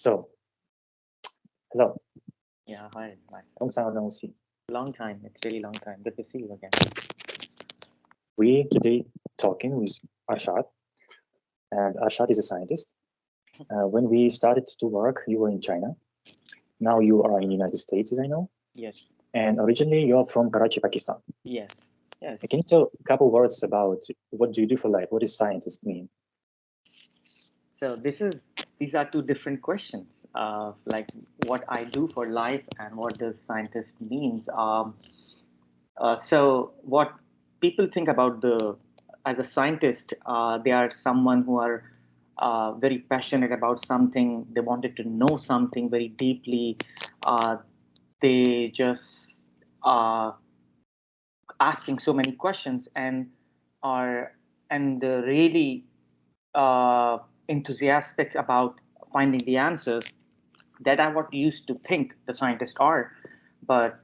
So, hello. Yeah, hi. Nice. Long time no see. Long time. It's really long time. Good to see you again. We today talking with Arshad, and Arshad is a scientist. When we started to work, you were in China. Now you are in the United States, as I know. Yes. And originally you're from Karachi, Pakistan. Yes. Yes. Can you tell a couple words about what do you do for life? What does scientist mean? So these are two different questions. Like what I do for life and what does scientist means. So what people think about as a scientist, they are someone who are very passionate about something. They wanted to know something very deeply. They just asking so many questions and are really uh, enthusiastic about finding the answers. That I what used to think the scientists are, but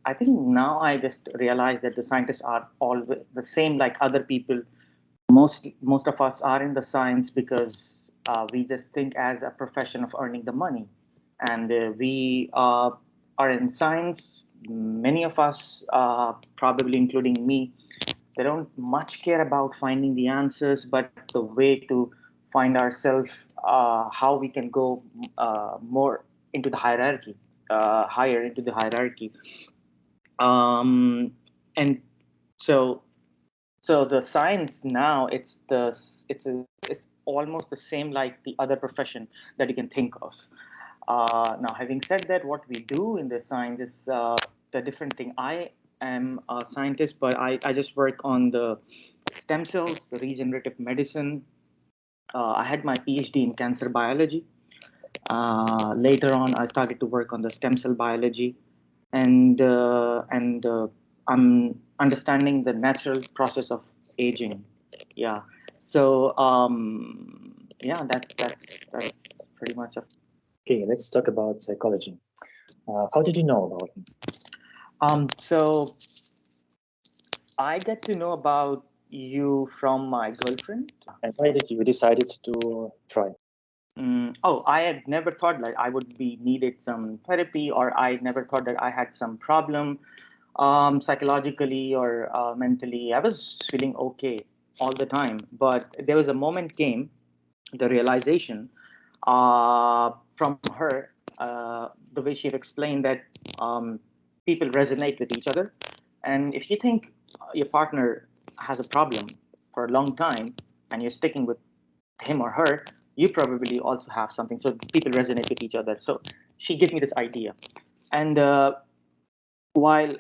I think now I just realize that the scientists are all the same like other people. Most of us are in the science because we just think as a profession of earning the money, and we are in science. Many of us, probably including me, they don't much care about finding the answers, but the way to find ourselves, how we can go more into the hierarchy, higher into the hierarchy. And so so the science now it's almost the same like the other profession that you can think of. Now, having said that, what we do in the science is the different thing. I am a scientist, but I just work on the stem cells, the regenerative medicine. I had my PhD in cancer biology. Later on, I started to work on the stem cell biology, and I'm understanding the natural process of aging. Yeah. So yeah, that's pretty much it. Okay, let's talk about psychology. How did you know about me? So I get to know about you from my girlfriend. And why did you decided to try? Oh, I had never thought like I would be needed some therapy, or I never thought that I had some problem psychologically or mentally. I was feeling okay all the time, but there was a moment came, the realization from her, the way she had explained that um, people resonate with each other, and if you think your partner has a problem for a long time and you're sticking with him or her, you probably also have something. So people resonate with each other. So she gave me this idea, and while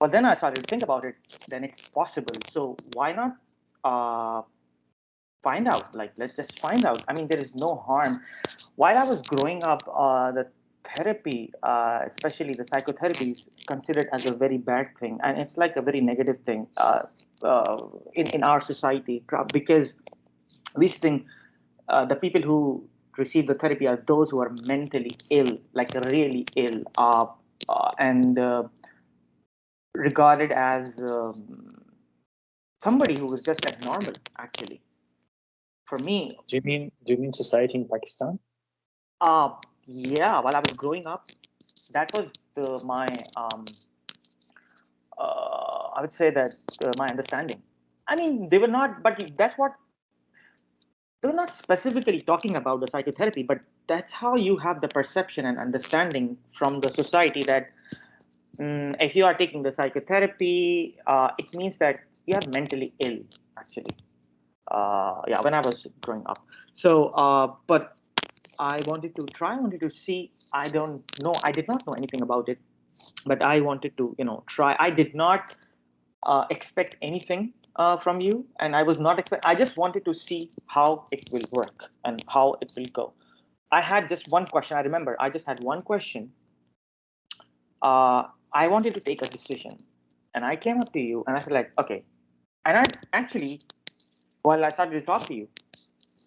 but then I started to think about it. Then it's possible. So why not find out? Like let's just find out. I mean, there is no harm. While I was growing up, the therapy, especially the psychotherapy, is considered as a very bad thing, and it's like a very negative thing in our society because we think the people who receive the therapy are those who are mentally ill, like really ill, and regarded as somebody who was just abnormal. Actually, for me, Do you mean society in Pakistan? uh, yeah, while I was growing up, that was my I would say that my understanding. I mean, they were not, but that's what they were not specifically talking about the psychotherapy, but that's how you have the perception and understanding from the society that if you are taking the psychotherapy, it means that you are mentally ill, actually. Yeah, when I was growing up. So, but I wanted to try, I wanted to see. I don't know, I did not know anything about it, but I wanted to, try. I did not expect anything from you, and I was not expect. I just wanted to see how it will work and how it will go. I had just one question. I remember I just had one question. I wanted to take a decision, and I came up to you and I said like, okay. And I actually, while I started to talk to you,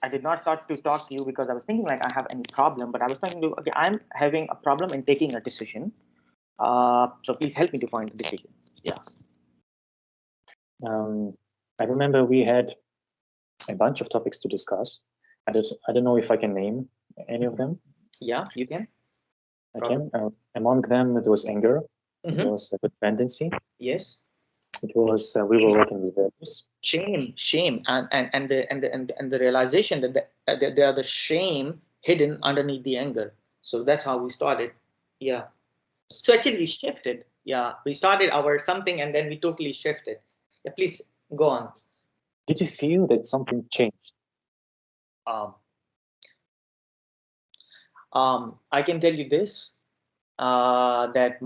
I did not start to talk to you because I was thinking like I have any problem, but I was thinking, okay, I'm having a problem in taking a decision. So please help me to find the decision. Yeah. I remember we had a bunch of topics to discuss. I don't know if I can name any of them? Yeah, you can. I can. Among them, it was anger. Mhm. It was a dependency. Yes. It was we were working with values. Shame, and the realization that there are the shame hidden underneath the anger. So that's how we started. Yeah. So actually we shifted. Yeah, we started our something and then we totally shifted. Yeah, please go on. Did you feel that something changed? Um, I can tell you this, that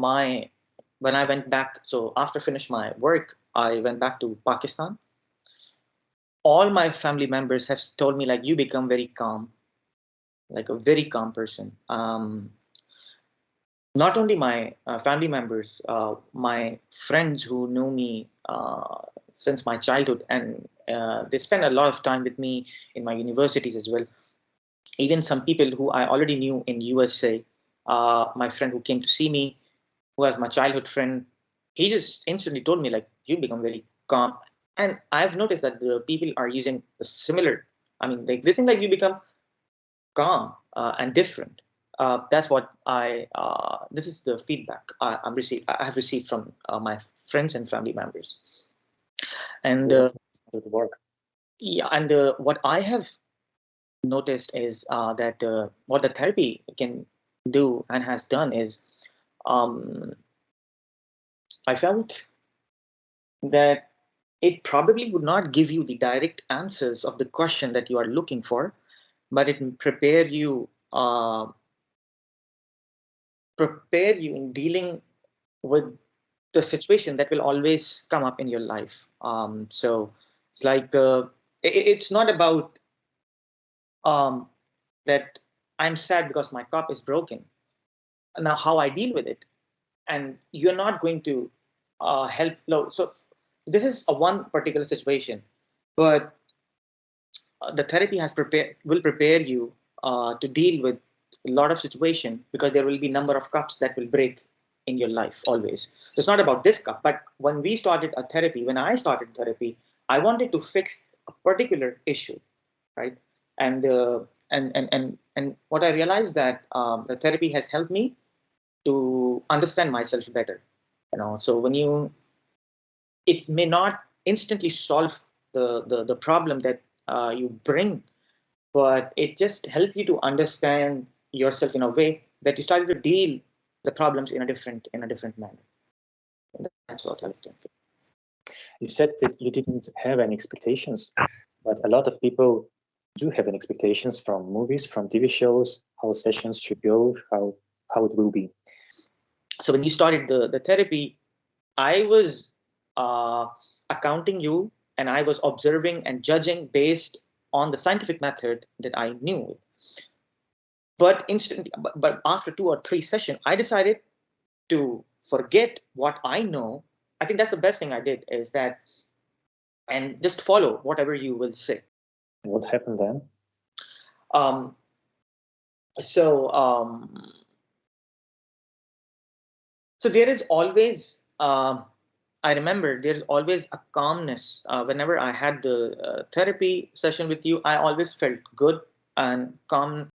when I went back, so after finish my work, I went back to Pakistan. All my family members have told me like you become very calm, like a very calm person. Not only my family members, my friends who know me since my childhood, and they spend a lot of time with me in my universities as well. Even some people who I already knew in USA, my friend who came to see me, who was my childhood friend, he just instantly told me like, you become very calm. And I've noticed that the people are using the similar, I mean, they think like you become calm and different. That's what this is the feedback I have received from my friends and family members. And work. yeah, and what I have noticed is that what the therapy can do and has done is, um, I felt that it probably would not give you the direct answers of the question that you are looking for, but it will prepare you in dealing with the situation that will always come up in your life. So it's like it's not about that I'm sad because my cup is broken. Now, how I deal with it, and you're not going to help. No, so this is a one particular situation, but the therapy will prepare you to deal with a lot of situation, because there will be number of cups that will break in your life always. So it's not about this cup, but when I started therapy, I wanted to fix a particular issue, right? And what I realized that the therapy has helped me to understand myself better. So it may not instantly solve the problem that you bring, but it just helps you to understand yourself in a way that you started to deal the problems in a different manner. That's what I think. You said that you didn't have any expectations, but a lot of people do have any expectations from movies, from TV shows, how sessions should go, how it will be. So when you started the therapy, I was accounting you, and I was observing and judging based on the scientific method that I knew. But after 2 or 3 sessions, I decided to forget what I know. I think that's the best thing I did, is that, and just follow whatever you will say. What happened then? Um, so so there is always, I remember there's always a calmness. Whenever I had the therapy session with you, I always felt good and calm